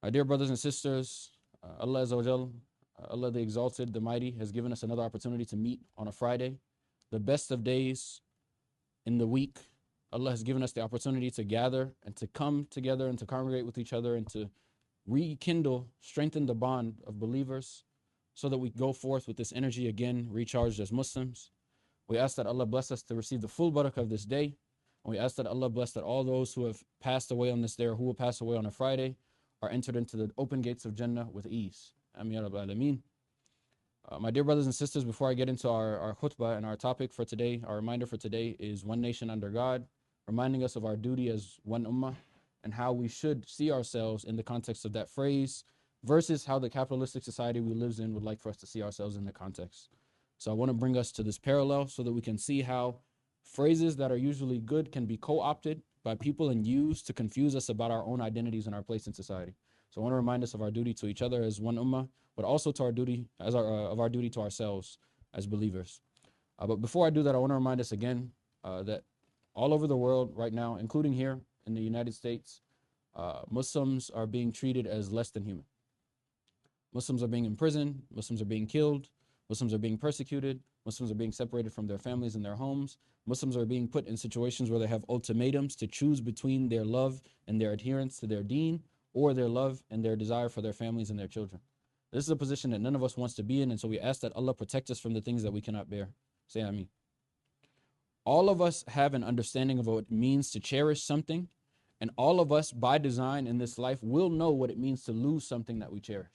My dear brothers and sisters, Allah Azza wa Jal, Allah the Exalted, the Mighty, has given us another opportunity to meet on a Friday, the best of days in the week. Allah has given us the opportunity to gather and to come together and to congregate with each other and to rekindle, strengthen the bond of believers so that we go forth with this energy again, recharged as Muslims. We ask that Allah bless us to receive the full barakah of this day. And we ask that Allah bless that all those who have passed away on this day or who will pass away on a Friday are entered into the open gates of Jannah with ease. Ameen ya Rabbal Alameen. My dear brothers and sisters, before I get into our khutbah and our topic for today, our reminder for today is one nation under God, reminding us of our duty as one ummah and how we should see ourselves in the context of that phrase versus how the capitalistic society we live in would like for us to see ourselves in the context. So I want to bring us to this parallel so that we can see how phrases that are usually good can be co-opted by people and used to confuse us about our own identities and our place in society. So I want to remind us of our duty to each other as one ummah, but also to our duty as our duty to ourselves as believers. But before I do that, I want to remind us again that all over the world right now, including here in the United States, Muslims are being treated as less than human. Muslims are being imprisoned, Muslims are being killed, Muslims are being persecuted, Muslims are being separated from their families and their homes. Muslims are being put in situations where they have ultimatums to choose between their love and their adherence to their deen or their love and their desire for their families and their children. This is a position that none of us wants to be in, and so we ask that Allah protect us from the things that we cannot bear. Say Ameen. All of us have an understanding of what it means to cherish something, and all of us, by design in this life, will know what it means to lose something that we cherish.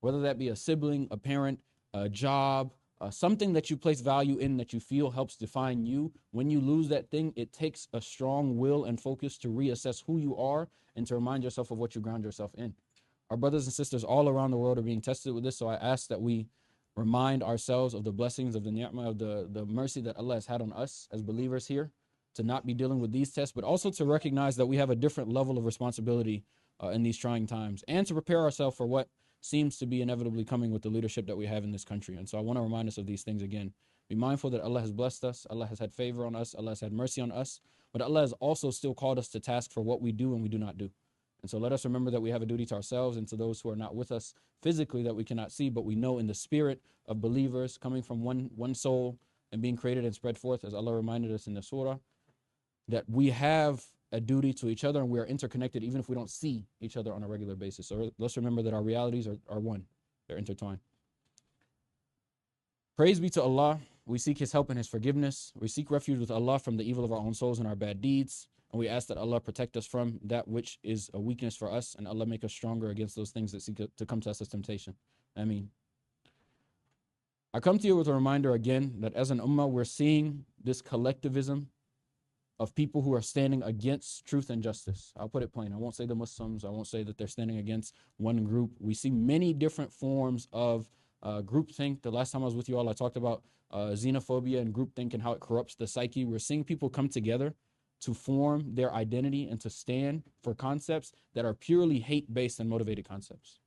Whether that be a sibling, a parent, a job, something that you place value in that you feel helps define you. When you lose that thing, it takes a strong will and focus to reassess who you are and to remind yourself of what you ground yourself in. Our brothers and sisters all around the world are being tested with this, so I ask that we remind ourselves of the blessings of the ni'mah, of the mercy that Allah has had on us as believers here, to not be dealing with these tests, but also to recognize that we have a different level of responsibility in these trying times, and to prepare ourselves for what seems to be inevitably coming with the leadership that we have in this country. And so I want to remind us of these things again. Be mindful that Allah has blessed us, Allah has had favor on us, Allah has had mercy on us, but Allah has also still called us to task for what we do and we do not do. And so let us remember that we have a duty to ourselves and to those who are not with us physically that we cannot see, but we know in the spirit of believers coming from one soul and being created and spread forth, as Allah reminded us in the surah, that we have a duty to each other and we are interconnected even if we don't see each other on a regular basis. So let's remember that our realities are one. They're intertwined. Praise be to Allah. We seek His help and His forgiveness. We seek refuge with Allah from the evil of our own souls and our bad deeds. And we ask that Allah protect us from that which is a weakness for us, and Allah make us stronger against those things that seek to come to us as temptation. Ameen. I come to you with a reminder again that as an ummah, we're seeing this collectivism of people who are standing against truth and justice. I'll put it plain. I won't say the Muslims. I won't say that they're standing against one group. We see many different forms of groupthink. The last time I was with you all, I talked about xenophobia and groupthink and how it corrupts the psyche. We're seeing people come together to form their identity and to stand for concepts that are purely hate-based and motivated concepts.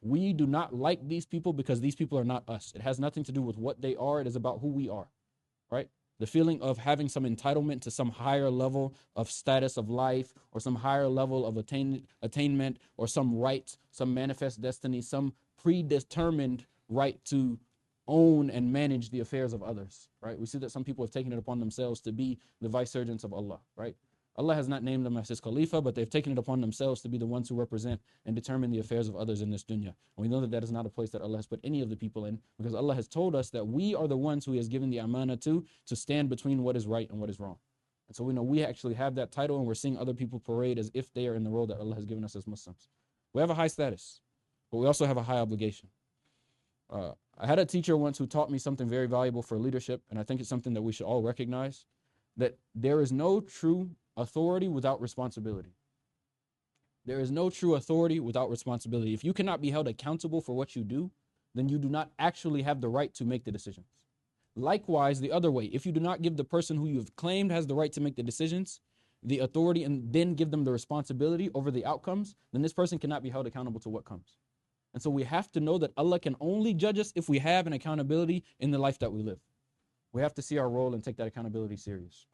We do not like these people because these people are not us. It has nothing to do with what they are. It is about who we are, right? The feeling of having some entitlement to some higher level of status of life or some higher level of attainment or some right, some manifest destiny, some predetermined right to own and manage the affairs of others, right? We see that some people have taken it upon themselves to be the vicegerents of Allah, right? Allah has not named them as His Khalifa, but they've taken it upon themselves to be the ones who represent and determine the affairs of others in this dunya. And we know that that is not a place that Allah has put any of the people in, because Allah has told us that we are the ones who He has given the amana to stand between what is right and what is wrong. And so we know we actually have that title, and we're seeing other people parade as if they are in the role that Allah has given us as Muslims. We have a high status, but we also have a high obligation. I had a teacher once who taught me something very valuable for leadership, and I think it's something that we should all recognize, that there is no true authority without responsibility. There is no true authority without responsibility. If you cannot be held accountable for what you do, then you do not actually have the right to make the decisions. Likewise, the other way, if you do not give the person who you've claimed has the right to make the decisions the authority and then give them the responsibility over the outcomes, then this person cannot be held accountable to what comes. And so we have to know that Allah can only judge us if we have an accountability in the life that we live. We have to see our role and take that accountability serious.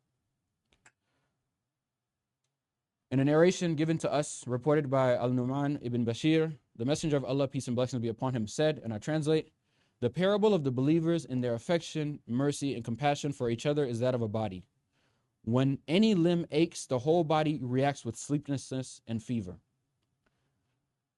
In a narration given to us, reported by Al-Nu'man ibn Bashir, the Messenger of Allah, peace and blessings be upon him, said, and I translate, the parable of the believers in their affection, mercy, and compassion for each other is that of a body. When any limb aches, the whole body reacts with sleeplessness and fever.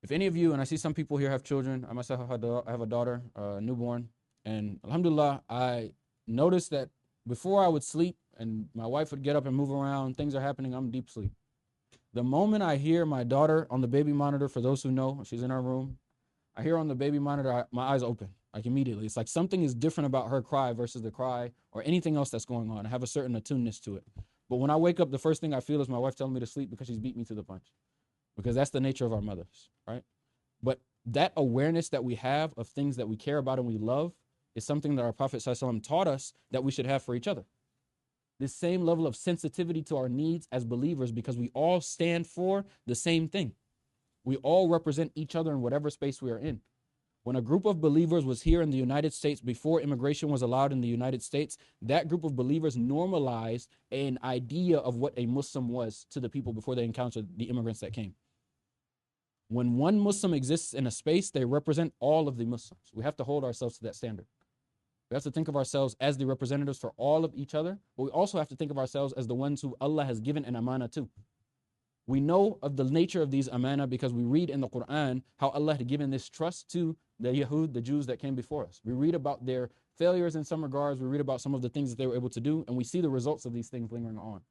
If any of you, and I see some people here have children, I myself have a daughter, newborn, and alhamdulillah, I noticed that before I would sleep and my wife would get up and move around, things are happening, I'm deep sleep. The moment I hear my daughter on the baby monitor, for those who know, she's in our room, I hear on the baby monitor, my eyes open, like immediately. It's like something is different about her cry versus the cry or anything else that's going on. I have a certain attuneness to it. But when I wake up, the first thing I feel is my wife telling me to sleep because she's beat me to the punch. Because that's the nature of our mothers, right? But that awareness that we have of things that we care about and we love is something that our Prophet ﷺ taught us that we should have for each other. This same level of sensitivity to our needs as believers, because we all stand for the same thing. We all represent each other in whatever space we are in. When a group of believers was here in the United States before immigration was allowed in the United States, that group of believers normalized an idea of what a Muslim was to the people before they encountered the immigrants that came. When one Muslim exists in a space, they represent all of the Muslims. We have to hold ourselves to that standard. We have to think of ourselves as the representatives for all of each other, but we also have to think of ourselves as the ones who Allah has given an amana to. We know of the nature of these amana because we read in the Quran how Allah had given this trust to the Yahud, the Jews that came before us. We read about their failures in some regards. We read about some of the things that they were able to do, and we see the results of these things lingering on.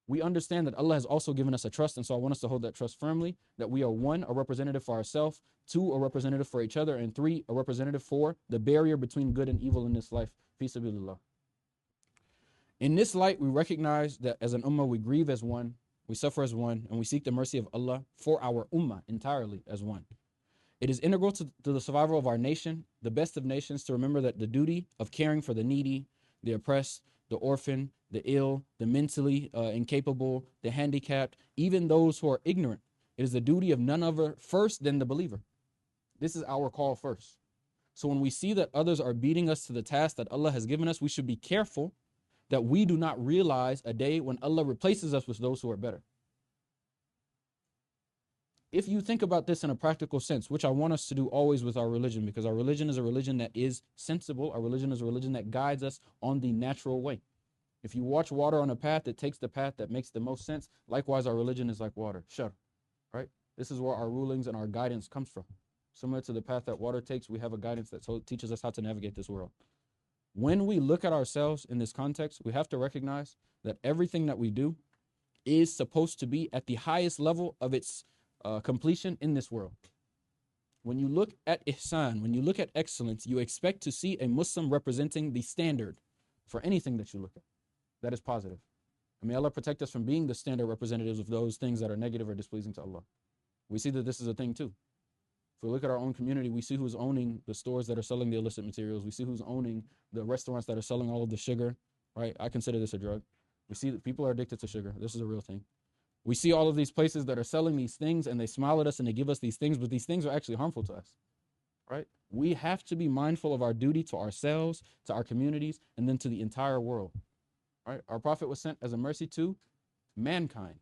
We understand that Allah has also given us a trust, and so I want us to hold that trust firmly, that we are one, a representative for ourselves, two, a representative for each other, and three, a representative for the barrier between good and evil in this life. Fi sabilillah. In this light, we recognize that as an ummah, we grieve as one, we suffer as one, and we seek the mercy of Allah for our ummah entirely as one. It is integral to the survival of our nation, the best of nations, to remember that the duty of caring for the needy, the oppressed, the orphan, the ill, the mentally incapable, the handicapped, even those who are ignorant. It is the duty of none other first than the believer. This is our call first. So when we see that others are beating us to the task that Allah has given us, we should be careful that we do not realize a day when Allah replaces us with those who are better. If you think about this in a practical sense, which I want us to do always with our religion, because our religion is a religion that is sensible, our religion is a religion that guides us on the natural way. If you watch water on a path, it takes the path that makes the most sense. Likewise, our religion is like water, shar, right? This is where our rulings and our guidance comes from. Similar to the path that water takes, we have a guidance that teaches us how to navigate this world. When we look at ourselves in this context, we have to recognize that everything that we do is supposed to be at the highest level of its completion in this world. When you look at ihsan, when you look at excellence, you expect to see a Muslim representing the standard for anything that you look at. That is positive. And may Allah protect us from being the standard representatives of those things that are negative or displeasing to Allah. We see that this is a thing too. If we look at our own community, we see who's owning the stores that are selling the illicit materials. We see who's owning the restaurants that are selling all of the sugar, right? I consider this a drug. We see that people are addicted to sugar. This is a real thing. We see all of these places that are selling these things and they smile at us and they give us these things, but these things are actually harmful to us, right? We have to be mindful of our duty to ourselves, to our communities, and then to the entire world, right? Our Prophet was sent as a mercy to mankind,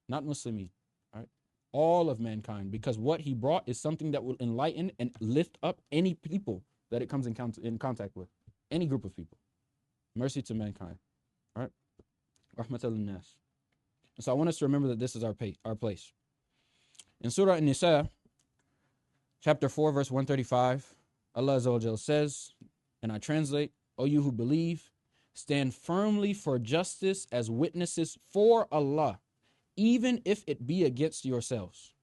not Muslimin, right? All of mankind, because what he brought is something that will enlighten and lift up any people that it comes in contact with, any group of people. Mercy to mankind, right? Rahmatal nas. So I want us to remember that this is our place. In Surah An-Nisa, chapter 4, verse 135, Allah Azza wa Jal says, and I translate, O you who believe, stand firmly for justice as witnesses for Allah, even if it be against yourselves.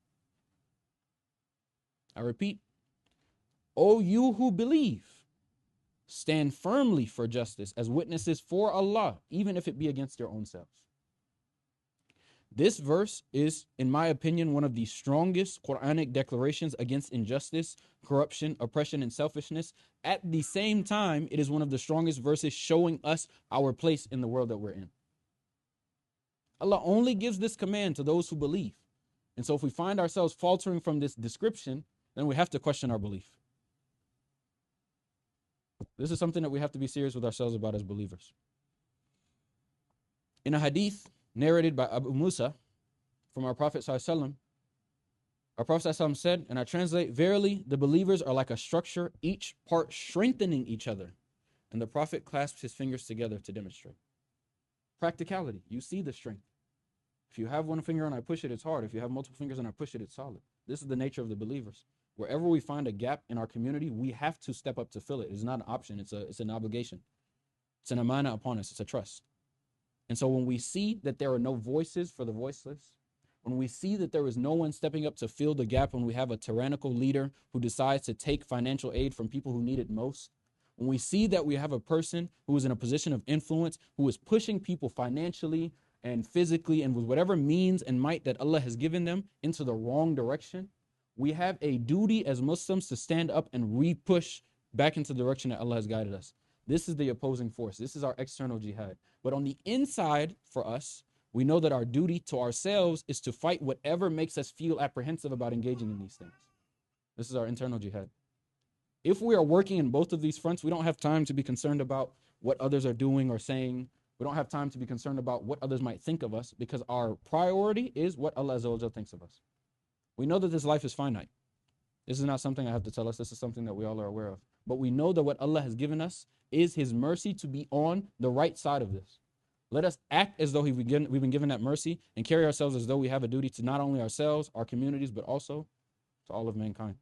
I repeat, O you who believe, stand firmly for justice as witnesses for Allah, even if it be against your own selves. This verse is, in my opinion, one of the strongest Quranic declarations against injustice, corruption, oppression, and selfishness. At the same time, it is one of the strongest verses showing us our place in the world that we're in. Allah only gives this command to those who believe. And so if we find ourselves faltering from this description, then we have to question our belief. This is something that we have to be serious with ourselves about as believers. In a hadith narrated by Abu Musa from our Prophet ﷺ. Our Prophet ﷺ said, and I translate, verily, the believers are like a structure, each part strengthening each other. And the Prophet clasped his fingers together to demonstrate. Practicality, you see the strength. If you have one finger and I push it, it's hard. If you have multiple fingers and I push it, it's solid. This is the nature of the believers. Wherever we find a gap in our community, we have to step up to fill it. It's not an option, it's an obligation. It's an amana upon us, it's a trust. And so when we see that there are no voices for the voiceless, when we see that there is no one stepping up to fill the gap, when we have a tyrannical leader who decides to take financial aid from people who need it most, when we see that we have a person who is in a position of influence, who is pushing people financially and physically and with whatever means and might that Allah has given them into the wrong direction, we have a duty as Muslims to stand up and re-push back into the direction that Allah has guided us. This is the opposing force. This is our external jihad. But on the inside, for us, we know that our duty to ourselves is to fight whatever makes us feel apprehensive about engaging in these things. This is our internal jihad. If we are working in both of these fronts, we don't have time to be concerned about what others are doing or saying. We don't have time to be concerned about what others might think of us, because our priority is what Allah Azza wa Jal thinks of us. We know that this life is finite. This is not something I have to tell us. This is something that we all are aware of. But we know that what Allah has given us is His mercy to be on the right side of this. Let us act as though we've been given that mercy and carry ourselves as though we have a duty to not only ourselves, our communities, but also to all of mankind.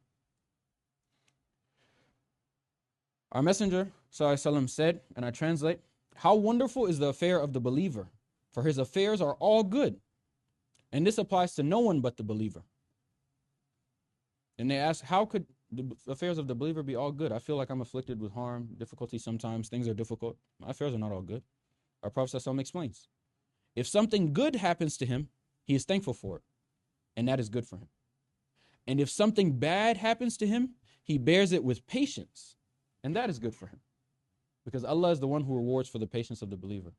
Our Messenger ﷺ said, and I translate, how wonderful is the affair of the believer, for his affairs are all good. And this applies to no one but the believer. And they ask, how could the affairs of the believer be all good? I feel like I'm afflicted with harm, difficulty sometimes. Things are difficult. My affairs are not all good. Our Prophet ﷺ explains, if something good happens to him, he is thankful for it, and that is good for him. And if something bad happens to him, he bears it with patience, and that is good for him. Because Allah is the one who rewards for the patience of the believer.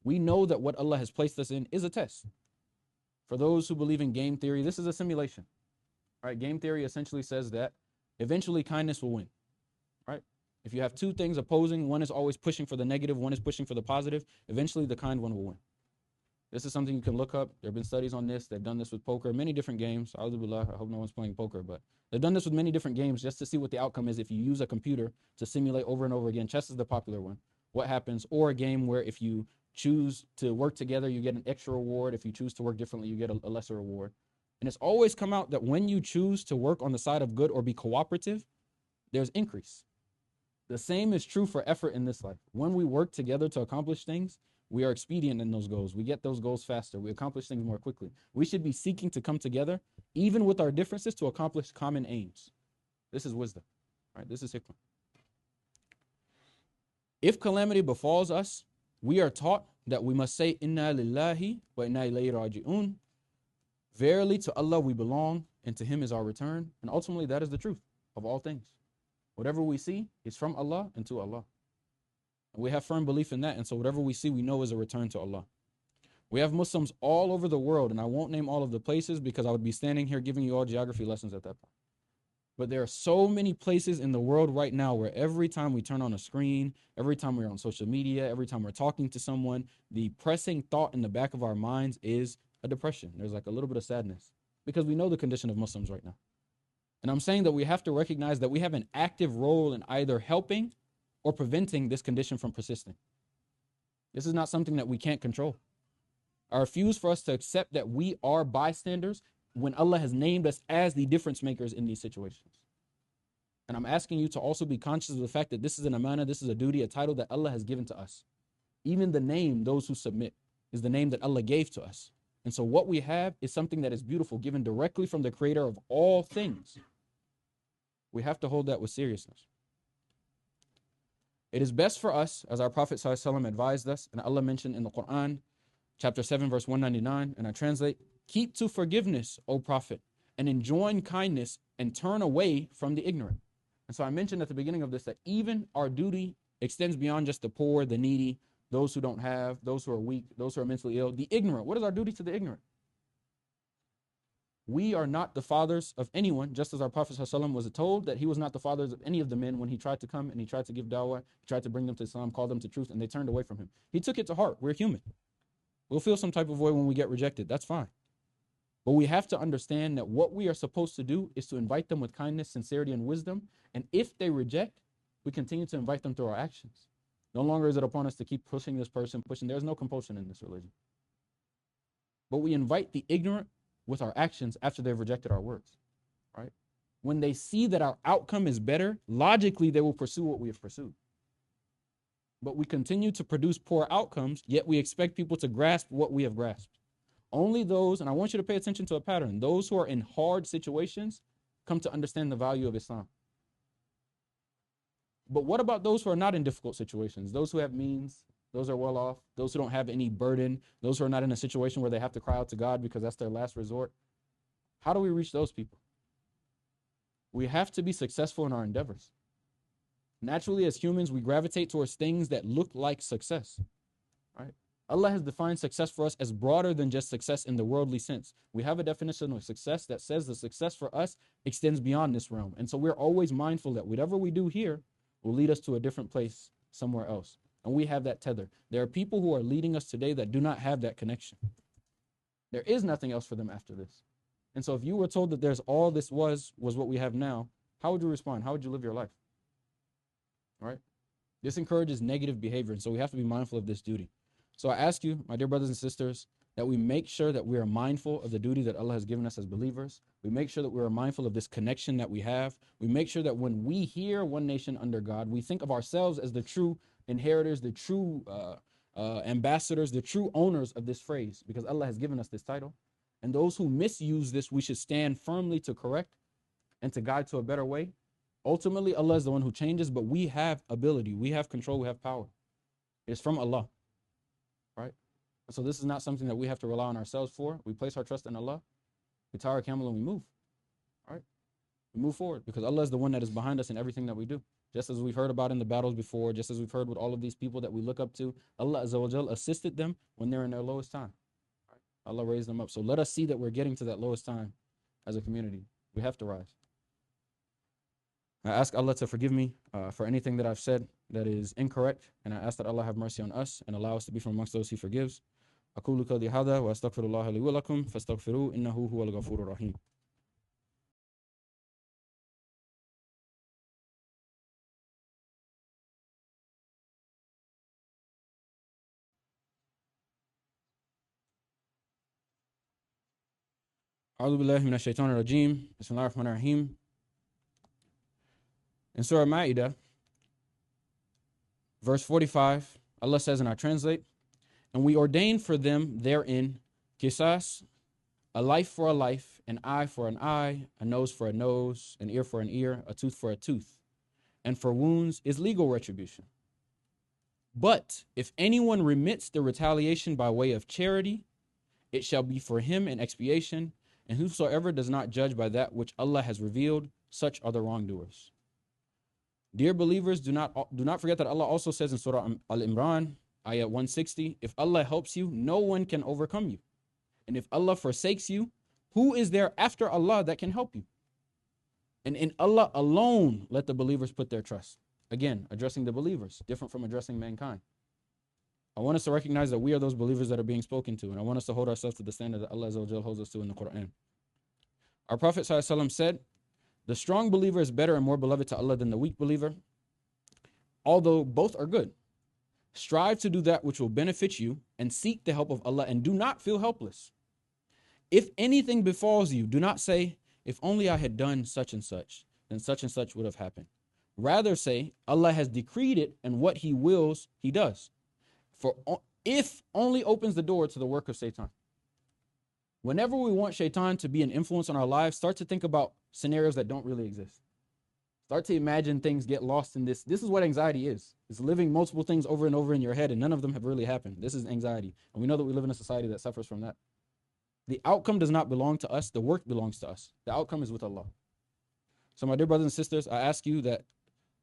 We know that what Allah has placed us in is a test. For those who believe in game theory, this is a simulation. Right? Game theory essentially says that eventually kindness will win. Right? If you have two things opposing, one is always pushing for the negative, one is pushing for the positive, eventually the kind one will win. This is something you can look up. There have been studies on this. They've done this with poker, many different games. I hope no one's playing poker, but they've done this with many different games just to see what the outcome is if you use a computer to simulate over and over again. Chess is the popular one. What happens? Or a game where if you choose to work together, you get an extra reward. If you choose to work differently, you get a lesser reward. And it's always come out that when you choose to work on the side of good or be cooperative, there's increase. The same is true for effort in this life. When we work together to accomplish things, we are expedient in those goals. We get those goals faster. We accomplish things more quickly. We should be seeking to come together, even with our differences, to accomplish common aims. This is wisdom. Right? This is hikmah. If calamity befalls us, we are taught that we must say, Inna lillahi wa inna ilayhi raji'un. Verily to Allah we belong, and to Him is our return. And ultimately that is the truth of all things. Whatever we see is from Allah and to Allah. And we have firm belief in that, and so whatever we see we know is a return to Allah. We have Muslims all over the world, and I won't name all of the places because I would be standing here giving you all geography lessons at that point. But there are so many places in the world right now where every time we turn on a screen, every time we're on social media, every time we're talking to someone, the pressing thought in the back of our minds is a depression. There's like a little bit of sadness because we know the condition of Muslims right now. And I'm saying that we have to recognize that we have an active role in either helping or preventing this condition from persisting. This is not something that we can't control. I refuse for us to accept that we are bystanders when Allah has named us as the difference makers in these situations. And I'm asking you to also be conscious of the fact that this is an amana, this is a duty, a title that Allah has given to us. Even the name, those who submit, is the name that Allah gave to us. And so what we have is something that is beautiful, given directly from the creator of all things. We have to hold that with seriousness. It is best for us, as our Prophet ﷺ advised us, and Allah mentioned in the Quran, chapter 7, verse 199, and I translate, keep to forgiveness, O Prophet, and enjoin kindness and turn away from the ignorant. And so I mentioned at the beginning of this that even our duty extends beyond just the poor, the needy, those who don't have, those who are weak, those who are mentally ill, the ignorant. What is our duty to the ignorant? We are not the fathers of anyone, just as our Prophet ﷺ was told that he was not the fathers of any of the men when he tried to come and he tried to give dawah, he tried to bring them to Islam, call them to truth, and they turned away from him. He took it to heart. We're human. We'll feel some type of way when we get rejected. That's fine. But we have to understand that what we are supposed to do is to invite them with kindness, sincerity, and wisdom. And if they reject, we continue to invite them through our actions. No longer is it upon us to keep pushing this person, pushing. There's no compulsion in this religion. But we invite the ignorant with our actions after they've rejected our words, right? When they see that our outcome is better, logically, they will pursue what we have pursued. But we continue to produce poor outcomes, yet we expect people to grasp what we have grasped. Only those, and I want you to pay attention to a pattern, those who are in hard situations come to understand the value of Islam. But what about those who are not in difficult situations? Those who have means, those who are well off, those who don't have any burden, those who are not in a situation where they have to cry out to God because that's their last resort. How do we reach those people? We have to be successful in our endeavors. Naturally, as humans, we gravitate towards things that look like success, right? Allah has defined success for us as broader than just success in the worldly sense. We have a definition of success that says the success for us extends beyond this realm. And so we're always mindful that whatever we do here will lead us to a different place somewhere else. And we have that tether. There are people who are leading us today that do not have that connection. There is nothing else for them after this. And so if you were told that there's all this was what we have now, how would you respond? How would you live your life? All right? This encourages negative behavior. And so we have to be mindful of this duty. So I ask you, my dear brothers and sisters, that we make sure that we are mindful of the duty that Allah has given us as believers. We make sure that we are mindful of this connection that we have. We make sure that when we hear one nation under God, we think of ourselves as the true inheritors, the true ambassadors, the true owners of this phrase, because Allah has given us this title. And those who misuse this, we should stand firmly to correct and to guide to a better way. Ultimately, Allah is the one who changes, but we have ability, we have control, we have power. It's from Allah, right? So this is not something that we have to rely on ourselves for. We place our trust in Allah, we tie our camel and we move, all right? We move forward because Allah is the one that is behind us in everything that we do. Just as we've heard about in the battles before, just as we've heard with all of these people that we look up to, Allah Azza wa Jal assisted them when they're in their lowest time. Right? Allah raised them up. So let us see that we're getting to that lowest time as a community. We have to rise. I ask Allah to forgive me for anything that I've said that is incorrect, and I ask that Allah have mercy on us and allow us to be from amongst those He forgives. أقول قولي هذا وأستغفر الله لي ولكم فاستغفروه إنه هو الغفور الرحيم. أعوذ بالله من الشيطان الرجيم. بسم الله الرحمن الرحيم. In Surah Ma'idah, verse 45, Allah says, and I translate, and we ordained for them therein qisas, a life for a life, an eye for an eye, a nose for a nose, an ear for an ear, a tooth for a tooth. And for wounds is legal retribution. But if anyone remits the retaliation by way of charity, it shall be for him an expiation, and whosoever does not judge by that which Allah has revealed, such are the wrongdoers. Dear believers, do not forget that Allah also says in Surah Al-Imran, ayah 160, if Allah helps you, no one can overcome you. And if Allah forsakes you, who is there after Allah that can help you? And in Allah alone, let the believers put their trust. Again, addressing the believers, different from addressing mankind. I want us to recognize that we are those believers that are being spoken to, and I want us to hold ourselves to the standard that Allah Azza wa Jal holds us to in the Quran. Our Prophet ﷺ said, the strong believer is better and more beloved to Allah than the weak believer, although both are good. Strive to do that which will benefit you and seek the help of Allah and do not feel helpless. If anything befalls you, do not say, if only I had done such and such, then such and such would have happened. Rather say, Allah has decreed it, and what He wills, He does. For if only opens the door to the work of Shaitan. Whenever we want Shaitan to be an influence on our lives, start to think about scenarios that don't really exist. Start to imagine things get lost in this. This is what anxiety is. It's living multiple things over and over in your head, and none of them have really happened. This is anxiety. And we know that we live in a society that suffers from that. The outcome does not belong to us. The work belongs to us. The outcome is with Allah. So my dear brothers and sisters, I ask you that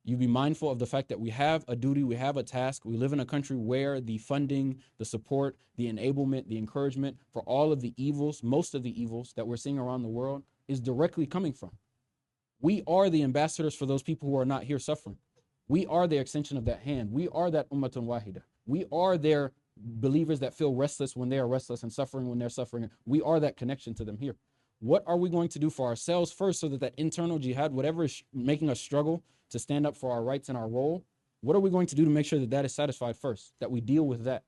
you be mindful of the fact that we have a duty, we have a task. We live in a country where the funding, the support, the enablement, the encouragement for all of the evils, most of the evils that we're seeing around the world is directly coming from. We are the ambassadors for those people who are not here suffering. We are the extension of that hand. We are that ummatun wahida. We are their believers that feel restless when they are restless and suffering when they're suffering. We are that connection to them here. What are we going to do for ourselves first so that that internal jihad, whatever is making us struggle to stand up for our rights and our role, what are we going to do to make sure that that is satisfied first, that we deal with that?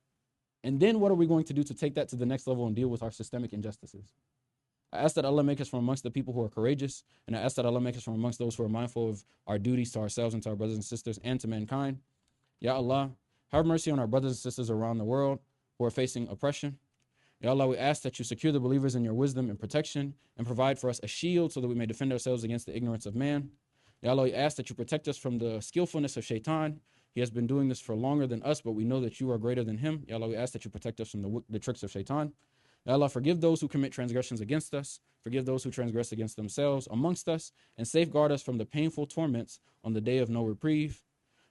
And then what are we going to do to take that to the next level and deal with our systemic injustices? I ask that Allah make us from amongst the people who are courageous, and I ask that Allah make us from amongst those who are mindful of our duties to ourselves and to our brothers and sisters and to mankind. Ya Allah, have mercy on our brothers and sisters around the world who are facing oppression. Ya Allah, we ask that you secure the believers in your wisdom and protection and provide for us a shield so that we may defend ourselves against the ignorance of man. Ya Allah, we ask that you protect us from the skillfulness of shaitan. He has been doing this for longer than us, but we know that you are greater than him. Ya Allah, we ask that you protect us from the tricks of shaitan. Ya Allah, forgive those who commit transgressions against us. Forgive those who transgress against themselves amongst us, and safeguard us from the painful torments on the day of no reprieve.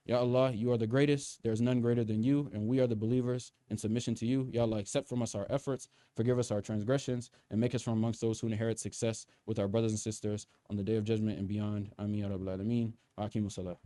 Ya Allah, you are the greatest. There is none greater than you, and we are the believers in submission to you. Ya Allah, accept from us our efforts, forgive us our transgressions, and make us from amongst those who inherit success with our brothers and sisters on the day of judgment and beyond. Ameen ya Rabbal Alameen. Aqimus salah.